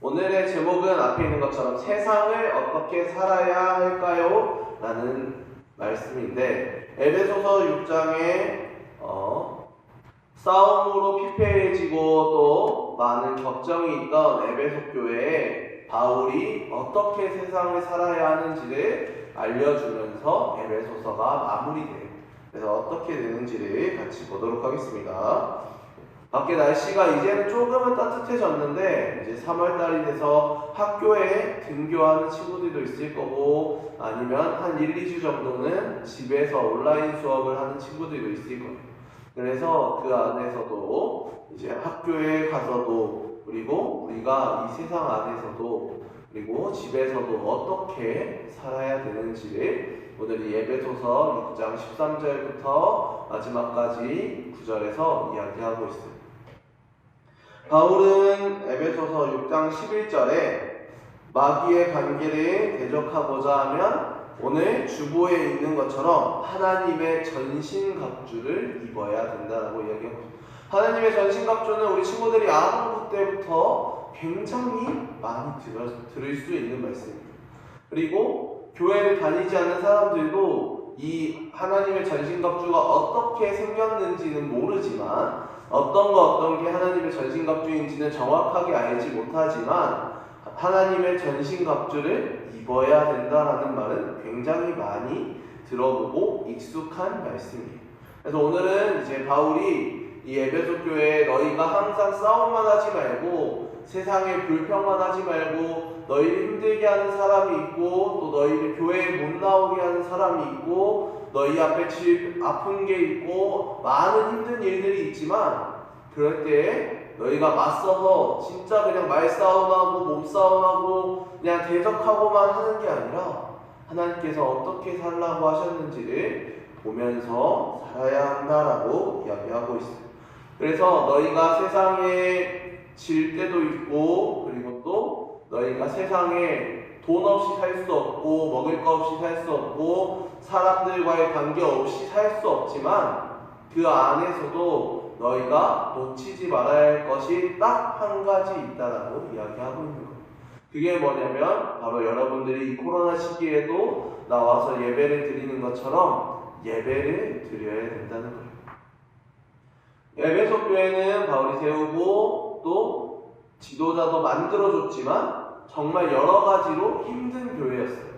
오늘의 제목은 앞에 있는 것처럼 세상을 어떻게 살아야 할까요? 라는 말씀인데, 에베소서 6장에 싸움으로 피폐해지고 또 많은 걱정이 있던 에베소 교회에 바울이 어떻게 세상을 살아야 하는지를 알려주면서 에베소서가 마무리돼요. 그래서 어떻게 되는지를 같이 보도록 하겠습니다. 밖에 날씨가 이제는 조금은 따뜻해졌는데 이제 3월달이 돼서 학교에 등교하는 친구들도 있을 거고 아니면 한 1, 2주 정도는 집에서 온라인 수업을 하는 친구들도 있을 거예요. 그래서 그 안에서도 이제 학교에 가서도 그리고 우리가 이 세상 안에서도 그리고 집에서도 어떻게 살아야 되는지를 오늘 이 에베소서 6장 13절부터 마지막까지 9절에서 이야기하고 있습니다. 바울은 에베소서 6장 11절에 마귀의 관계를 대적하고자 하면 오늘 주보에 있는 것처럼 하나님의 전신갑주를 입어야 된다고 이야기하고 있습니다. 하나님의 전신갑주는 우리 친구들이 아동부 때부터 굉장히 많이 들을 수 있는 말씀입니다. 그리고 교회를 다니지 않는 사람들도 이 하나님의 전신갑주가 어떻게 생겼는지는 모르지만 어떤 게 하나님의 전신갑주인지는 정확하게 알지 못하지만 하나님의 전신갑주를 입어야 된다라는 말은 굉장히 많이 들어보고 익숙한 말씀이에요. 그래서 오늘은 이제 바울이 이 에베소 교회에 너희가 항상 싸움만 하지 말고 세상에 불평만 하지 말고 너희를 힘들게 하는 사람이 있고 또 너희를 교회에 못 나오게 하는 사람이 있고 너희 앞에 아픈 게 있고 많은 힘든 일들이 있지만 그럴 때 너희가 맞서서 진짜 그냥 말싸움하고 몸싸움하고 그냥 대적하고만 하는 게 아니라 하나님께서 어떻게 살라고 하셨는지를 보면서 살아야 한다라고 이야기하고 있어요. 그래서 너희가 세상에 질 때도 있고 그리고 또 너희가 세상에 돈 없이 살 수 없고 먹을 거 없이 살 수 없고 사람들과의 관계 없이 살 수 없지만 그 안에서도 너희가 놓치지 말아야 할 것이 딱 한 가지 있다라고 이야기하고 있는 거예요. 그게 뭐냐면 바로 여러분들이 이 코로나 시기에도 나와서 예배를 드리는 것처럼 예배를 드려야 된다는 거예요. 에베소 교회는 바울이 세우고 또 지도자도 만들어줬지만 정말 여러 가지로 힘든 교회였어요.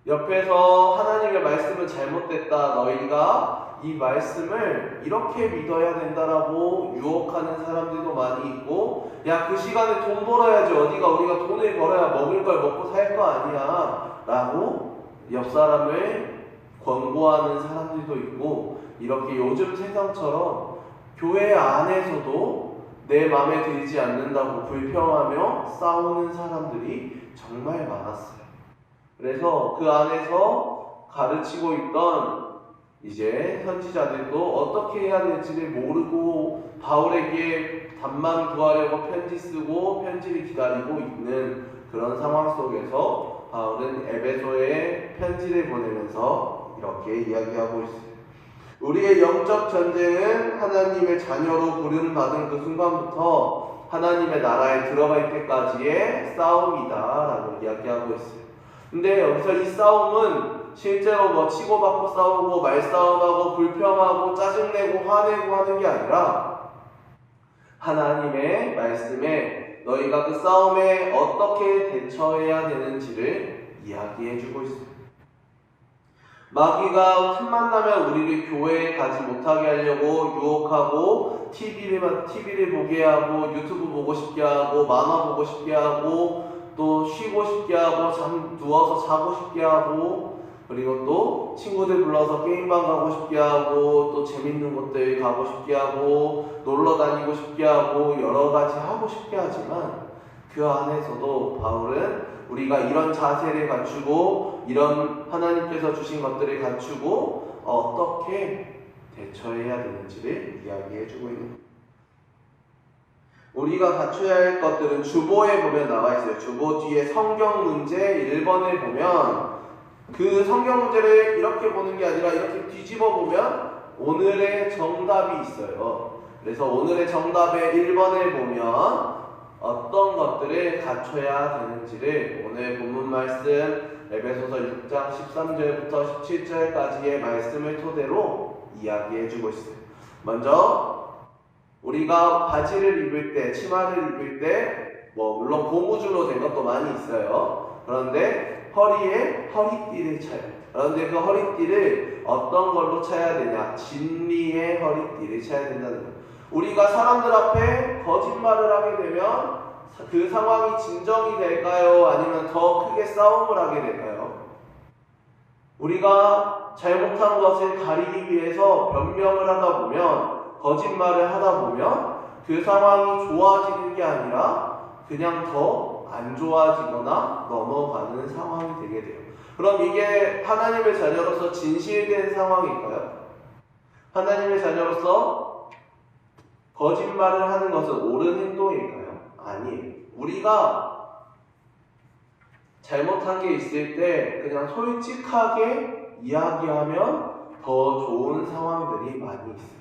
옆에서 하나님의 말씀은 잘못됐다, 너희가 이 말씀을 이렇게 믿어야 된다라고 유혹하는 사람들도 많이 있고 야, 그 시간에 돈 벌어야지 우리가 돈을 벌어야 먹을 걸 먹고 살 거 아니야 라고 옆 사람을 권고하는 사람들도 있고 이렇게 요즘 세상처럼 교회 안에서도 내 마음에 들지 않는다고 불평하며 싸우는 사람들이 정말 많았어요. 그래서 그 안에서 가르치고 있던 이제 선지자들도 어떻게 해야 될지를 모르고 바울에게 답만 구하려고 편지 쓰고 편지를 기다리고 있는 그런 상황 속에서 바울은 에베소에 편지를 보내면서 이렇게 이야기하고 있어요. 우리의 영적 전쟁은 하나님의 자녀로 부름받은 그 순간부터 하나님의 나라에 들어갈 때까지의 싸움이다 라고 이야기하고 있어요. 근데 여기서 이 싸움은 실제로 뭐 치고받고 싸우고 말싸움하고 불평하고 짜증내고 화내고 하는 게 아니라 하나님의 말씀에 너희가 그 싸움에 어떻게 대처해야 되는지를 이야기해주고 있어요. 마귀가 틈만 나면 우리를 교회에 가지 못하게 하려고 유혹하고 TV를 보게 하고 유튜브 보고 싶게 하고 만화 보고 싶게 하고 또 쉬고 싶게 하고 누워서 자고 싶게 하고 그리고 또 친구들 불러서 게임방 가고 싶게 하고 또 재밌는 곳들 가고 싶게 하고 놀러 다니고 싶게 하고 여러 가지 하고 싶게 하지만 그 안에서도 바울은 우리가 이런 자세를 갖추고 이런 하나님께서 주신 것들을 갖추고 어떻게 대처해야 되는지를 이야기해주고 있는 거예요. 우리가 갖춰야 할 것들은 주보에 보면 나와 있어요. 주보 뒤에 성경 문제 1번을 보면 그 성경 문제를 이렇게 보는 게 아니라 이렇게 뒤집어 보면 오늘의 정답이 있어요. 그래서 오늘의 정답의 1번을 보면 어떤 것들을 갖춰야 되는지를 오늘 본문 말씀 에베소서 6장 13절부터 17절까지의 말씀을 토대로 이야기해주고 있어요. 먼저 우리가 바지를 입을 때, 치마를 입을 때 물론 고무줄로 된 것도 많이 있어요. 그런데 허리에 허리띠를 차요. 그런데 그 허리띠를 어떤 걸로 차야 되냐? 진리의 허리띠를 차야 된다는 거예요. 우리가 사람들 앞에 거짓말을 하게 되면 그 상황이 진정이 될까요? 아니면 더 크게 싸움을 하게 될까요? 우리가 잘못한 것을 가리기 위해서 변명을 하다 보면, 거짓말을 하다 보면 그 상황이 좋아지는 게 아니라 그냥 더 안 좋아지거나 넘어가는 상황이 되게 돼요. 그럼 이게 하나님의 자녀로서 진실된 상황일까요? 하나님의 자녀로서 거짓말을 하는 것은 옳은 행동일까요? 아니에요. 우리가 잘못한 게 있을 때 그냥 솔직하게 이야기하면 더 좋은 상황들이 많이 있어요.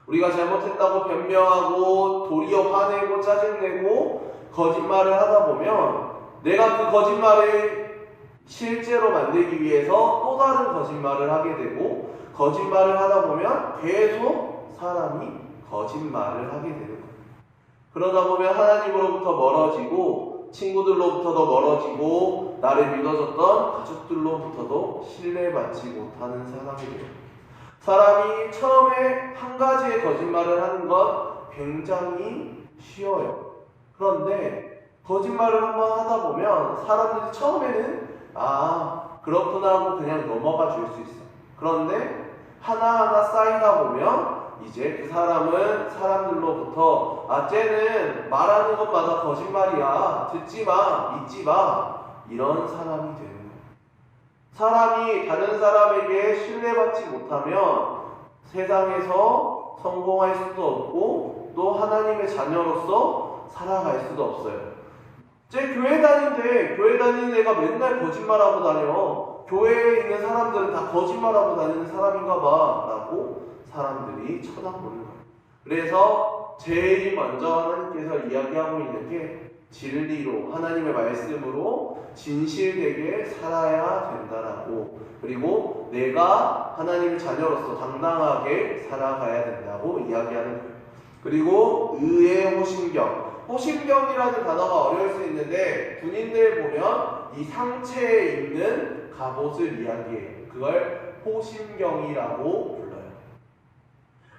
우리가 잘못했다고 변명하고 도리어 화내고 짜증내고 거짓말을 하다 보면 내가 그 거짓말을 실제로 만들기 위해서 또 다른 거짓말을 하게 되고, 거짓말을 하다 보면 계속 사람이 거짓말을 하게 되는 거예요. 그러다 보면 하나님으로부터 멀어지고 친구들로부터도 멀어지고 나를 믿어줬던 가족들로부터도 신뢰받지 못하는 사람이 돼요. 사람이 처음에 한 가지의 거짓말을 하는 건 굉장히 쉬워요. 그런데 거짓말을 한번 하다 보면 사람들이 처음에는 그렇구나 하고 그냥 넘어가 줄 수 있어. 그런데 하나하나 쌓이다 보면 이제 그 사람은 사람들로부터 쟤는 말하는 것마다 거짓말이야, 듣지 마, 믿지 마, 이런 사람이 되는 거예요. 사람이 다른 사람에게 신뢰받지 못하면 세상에서 성공할 수도 없고 또 하나님의 자녀로서 살아갈 수도 없어요. 쟤 교회 다니는데 교회 다니는 애가 맨날 거짓말하고 다녀. 교회에 있는 사람들은 다 거짓말하고 다니는 사람인가 봐 라고 사람들이 쳐다보는 거예요. 그래서 제일 먼저 하나님께서 이야기하고 있는 게 진리로, 하나님의 말씀으로 진실되게 살아야 된다라고, 그리고 내가 하나님의 자녀로서 당당하게 살아가야 된다고 이야기하는 거예요. 그리고 의의 호심경. 호심경이라는 단어가 어려울 수 있는데 군인들 보면 이 상체에 있는 갑옷을 이야기해요. 그걸 호심경이라고 불러요.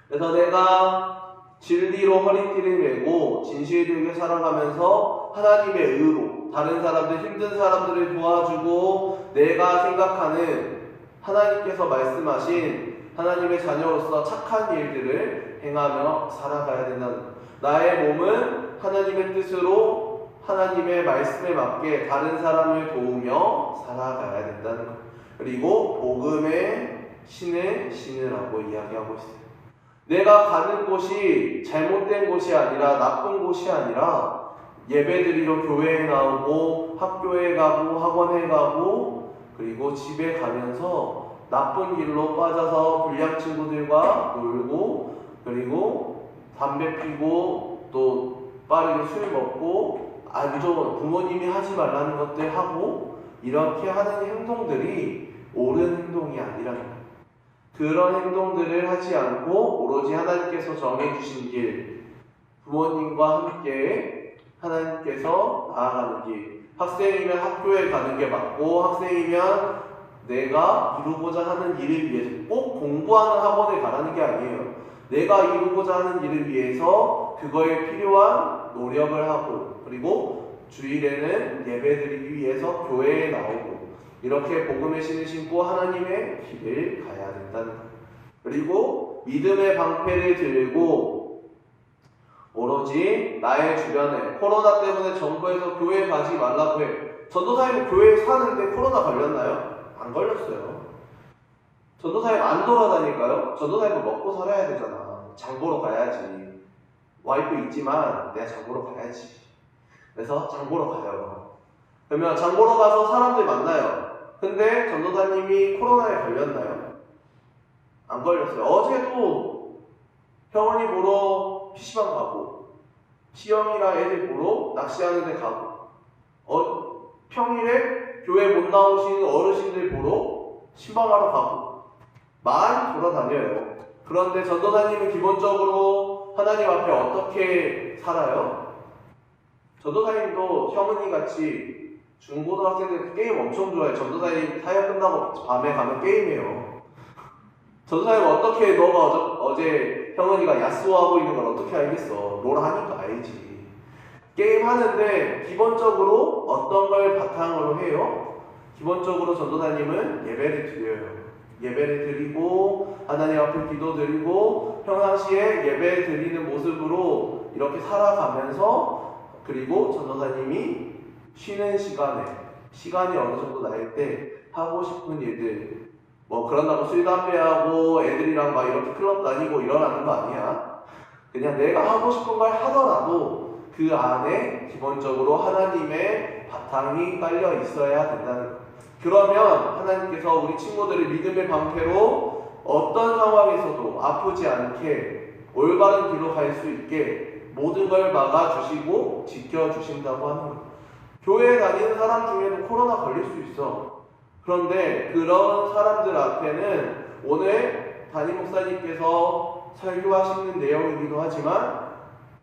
그래서 내가 진리로 허리띠를 메고 진실되게 살아가면서 하나님의 의로 다른 사람들, 힘든 사람들을 도와주고 내가 생각하는 하나님께서 말씀하신 하나님의 자녀로서 착한 일들을 행하며 살아가야 된다는 것. 나의 몸은 하나님의 뜻으로 하나님의 말씀에 맞게 다른 사람을 도우며 살아가야 된다는 것. 그리고 복음의 신을 신으라고 이야기하고 있어요. 내가 가는 곳이 잘못된 곳이 아니라 나쁜 곳이 아니라 예배드리러 교회에 나오고 학교에 가고 학원에 가고 그리고 집에 가면서 나쁜 길로 빠져서 불량 친구들과 놀고 그리고 담배 피고 또 빠르게 술 먹고 안 좋은 부모님이 하지 말라는 것들 하고 이렇게 하는 행동들이 옳은 행동이 아니라는 거예요. 그런 행동들을 하지 않고 오로지 하나님께서 정해주신 길, 부모님과 함께 하나님께서 나아가는 길, 학생이면 학교에 가는 게 맞고 학생이면 내가 이루고자 하는 일을 위해서 꼭 공부하는 학원에 가라는 게 아니에요. 내가 이루고자 하는 일을 위해서 그거에 필요한 노력을 하고 그리고 주일에는 예배드리기 위해서 교회에 나오고 이렇게 복음의 신을 신고 하나님의 길을 가야 된다는 거예요. 그리고 믿음의 방패를 들고 오로지 나의 주변에 코로나 때문에 정부에서 교회 가지 말라고 해. 전도사님은 교회에 사는데 코로나 걸렸나요? 안 걸렸어요. 전도사님 안 돌아다닐까요? 전도사님은 먹고 살아야 되잖아. 장 보러 가야지. 와이프 있지만 내가 장 보러 가야지. 그래서 장 보러 가요. 그러면 장 보러 가서 사람들 만나요. 근데 전도사님이 코로나에 걸렸나요? 안 걸렸어요. 어제도 병원이 보러 PC방 가고 시영이랑 애들 보러 낚시하는 데 가고, 평일에 교회 못 나오시는 어르신들 보러 신방하러 가고, 많이 돌아다녀요. 그런데 전도사님은 기본적으로 하나님 앞에 어떻게 살아요? 전도사님도 형은이 같이 중고등학생들 게임 엄청 좋아해요. 전도사님 사역 끝나고 밤에 가면 게임해요. 전도사님 어떻게 너가 어제 형은이가 야스오하고 있는 걸 어떻게 알겠어? 롤 하니까 알지. 게임 하는데 기본적으로 어떤 걸 바탕으로 해요? 기본적으로 전도사님은 예배를 드려요. 예배를 드리고 하나님 앞에 기도 드리고 평상시에 예배 드리는 모습으로 이렇게 살아가면서, 그리고 전도사님이 쉬는 시간이 어느 정도 날 때 하고 싶은 일들, 뭐 그런다고 술 담배하고 애들이랑 막 이렇게 클럽 다니고 이러라는 거 아니야. 그냥 내가 하고 싶은 걸 하더라도 그 안에 기본적으로 하나님의 바탕이 깔려 있어야 된다는 거. 그러면 하나님께서 우리 친구들을 믿음의 방패로 어떤 상황에서도 아프지 않게 올바른 길로 갈 수 있게 모든 걸 막아주시고 지켜주신다고 하는 거예요. 교회에 다니는 사람 중에도 코로나 걸릴 수 있어. 그런데 그런 사람들 앞에는 오늘 담임 목사님께서 설교하시는 내용이기도 하지만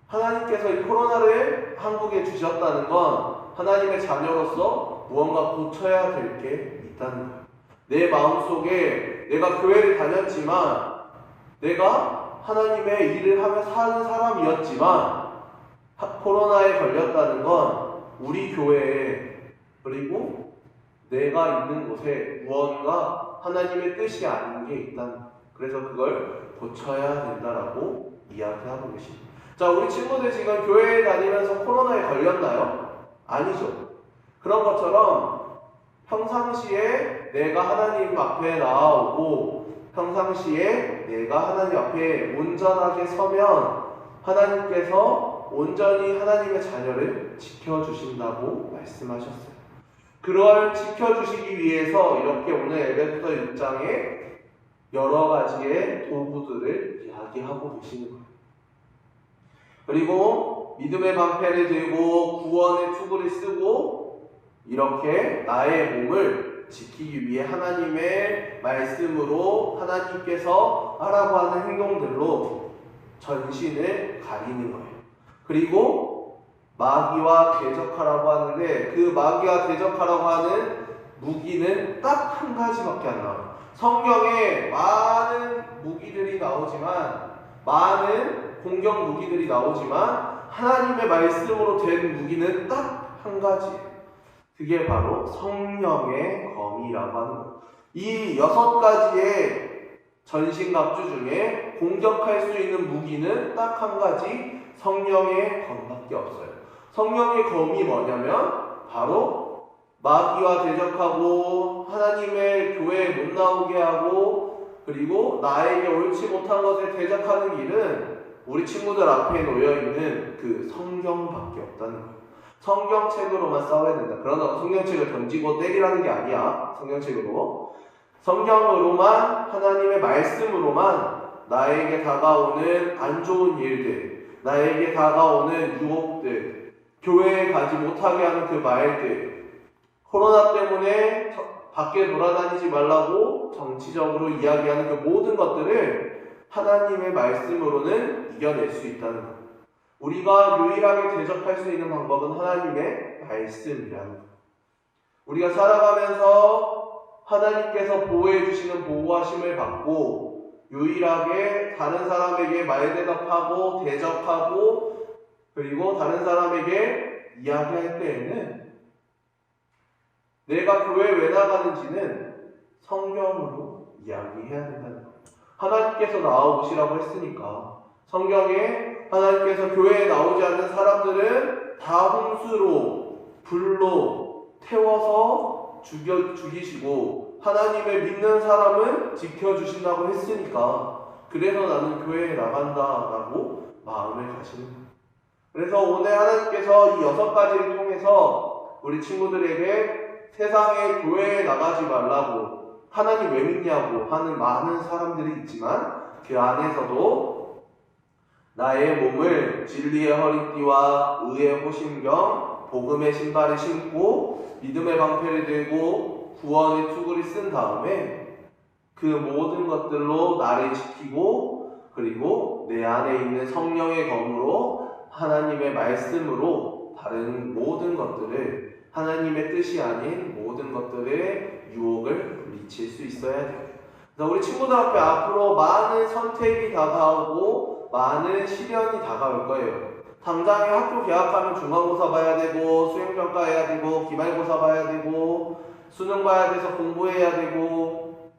하나님께서 이 코로나를 한국에 주셨다는 건 하나님의 자녀로서 무언가 고쳐야 될 게 있다는 거예요. 내 마음속에 내가 교회를 다녔지만, 내가 하나님의 일을 하며 사는 사람이었지만 코로나에 걸렸다는 건 우리 교회에, 그리고 내가 있는 곳에 무언가 하나님의 뜻이 아닌 게 있다는 거예요. 그래서 그걸 고쳐야 된다라고 이야기하고 계십니다. 자, 우리 친구들 지금 교회에 다니면서 코로나에 걸렸나요? 아니죠. 그런 것처럼 평상시에 내가 하나님 앞에 나아오고 평상시에 내가 하나님 앞에 온전하게 서면 하나님께서 온전히 하나님의 자녀를 지켜주신다고 말씀하셨어요. 그걸 지켜주시기 위해서 이렇게 오늘 에베소서 6장에 여러 가지의 도구들을 이야기하고 계시는 거예요. 그리고 믿음의 방패를 들고 구원의 투구를 쓰고 이렇게 나의 몸을 지키기 위해 하나님의 말씀으로 하나님께서 하라고 하는 행동들로 전신을 가리는 거예요. 그리고 마귀와 대적하라고 하는데 그 마귀와 대적하라고 하는 무기는 딱 한 가지밖에 안 나와요. 성경에 많은 무기들이 나오지만, 많은 공격 무기들이 나오지만 하나님의 말씀으로 된 무기는 딱 한 가지예요. 그게 바로 성령의 검이라고 하는 거예요. 이 6가지의 전신갑주 중에 공격할 수 있는 무기는 딱 한 가지, 성령의 검밖에 없어요. 성령의 검이 뭐냐면 바로 마귀와 대적하고 하나님의 교회에 못 나오게 하고, 그리고 나에게 옳지 못한 것에 대적하는 길은 우리 친구들 앞에 놓여있는 그 성경밖에 없다는 거예요. 성경책으로만 싸워야 된다. 그러나 성경책을 던지고 때리라는 게 아니야. 성경책으로, 성경으로만, 하나님의 말씀으로만 나에게 다가오는 안 좋은 일들, 나에게 다가오는 유혹들, 교회에 가지 못하게 하는 그 말들, 코로나 때문에 밖에 돌아다니지 말라고 정치적으로 이야기하는 그 모든 것들을 하나님의 말씀으로는 이겨낼 수 있다는 것. 우리가 유일하게 대적할 수 있는 방법은 하나님의 말씀이라는 것. 우리가 살아가면서 하나님께서 보호해 주시는 보호하심을 받고 유일하게 다른 사람에게 말대답하고 대적하고 그리고 다른 사람에게 이야기할 때에는 내가 교회에 왜 나가는지는 성경으로 이야기해야 된다는 거예요. 하나님께서 나와보시라고 했으니까. 성경에 하나님께서 교회에 나오지 않는 사람들은 다 홍수로 불로 태워서 죽이시고 하나님을 믿는 사람은 지켜주신다고 했으니까 그래서 나는 교회에 나간다라고 마음을 가시는 거예요. 그래서 오늘 하나님께서 이 6가지를 통해서 우리 친구들에게 세상에 교회에 나가지 말라고, 하나님 왜 믿냐고 하는 많은 사람들이 있지만 그 안에서도 나의 몸을 진리의 허리띠와 의의 호심경, 복음의 신발을 신고 믿음의 방패를 들고 구원의 투구를 쓴 다음에 그 모든 것들로 나를 지키고 그리고 내 안에 있는 성령의 검으로 하나님의 말씀으로 다른 모든 것들을 하나님의 뜻이 아닌 모든 것들의 유혹을 미칠 수 있어야 돼요. 그래서 우리 친구들 앞으로 많은 선택이 다가오고 많은 시련이 다가올 거예요. 당장에 학교 개학하면 중간고사 봐야 되고 수행평가 해야 되고 기말고사 봐야 되고 수능 봐야 돼서 공부해야 되고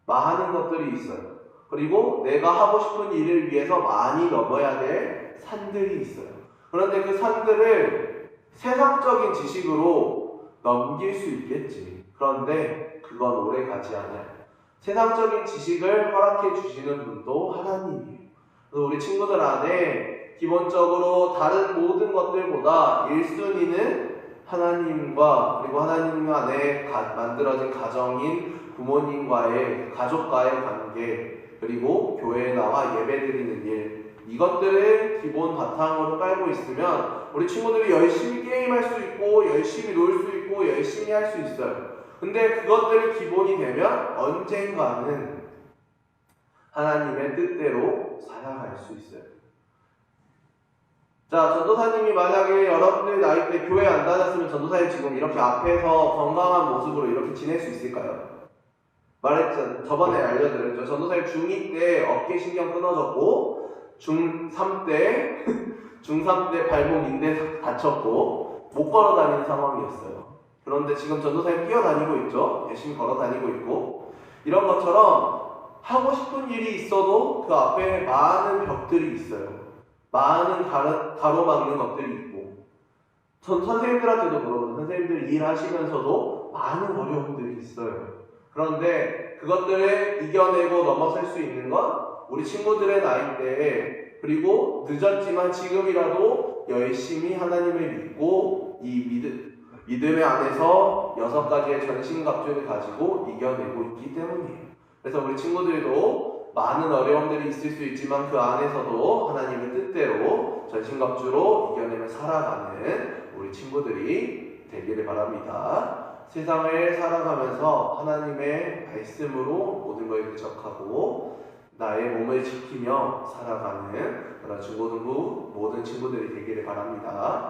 많은 것들이 있어요. 그리고 내가 하고 싶은 일을 위해서 많이 넘어야 될 산들이 있어요. 그런데 그 산들을 세상적인 지식으로 넘길 수 있겠지. 그런데 그건 오래 가지 않아요. 세상적인 지식을 허락해 주시는 분도 하나님이에요. 그래서 우리 친구들 안에 기본적으로 다른 모든 것들보다 1순위는 하나님과 그리고 하나님 안에 만들어진 가정인 부모님과의 가족과의 관계 그리고 교회에 나와 예배드리는 일 이것들을 기본 바탕으로 깔고 있으면 우리 친구들이 열심히 게임할 수 있고 열심히 놀 수 있고 열심히 할 수 있어요. 근데 그것들이 기본이 되면 언젠가는 하나님의 뜻대로 살아갈 수 있어요. 자, 전도사님이 만약에 여러분들 나이 때 교회 안 다녔으면 전도사님 지금 이렇게 앞에서 건강한 모습으로 이렇게 지낼 수 있을까요? 말했죠. 저번에 알려드렸죠. 전도사님 중2 때 어깨 신경 끊어졌고 중3 때 발목 인대 다쳤고 못 걸어 다니는 상황이었어요. 그런데 지금 전도사님 뛰어다니고 있죠. 열심히 걸어 다니고 있고 이런 것처럼 하고 싶은 일이 있어도 그 앞에 많은 벽들이 있어요. 많은 가로막는 것들이 있고 선생님들한테도 그러거든요. 선생님들 일하시면서도 많은 어려움들이 있어요. 그런데 그것들을 이겨내고 넘어설 수 있는 건 우리 친구들의 나이대에 그리고 늦었지만 지금이라도 열심히 하나님을 믿고 이 믿음의 안에서 6가지의 전신갑주를 가지고 이겨내고 있기 때문이에요. 그래서 우리 친구들도 많은 어려움들이 있을 수 있지만 그 안에서도 하나님의 뜻대로 전신갑주로 이겨내며 살아가는 우리 친구들이 되기를 바랍니다. 세상을 살아가면서 하나님의 말씀으로 모든 것을 대적하고 나의 몸을 지키며 살아가는 그런 중고등부 모든 친구들이 되기를 바랍니다.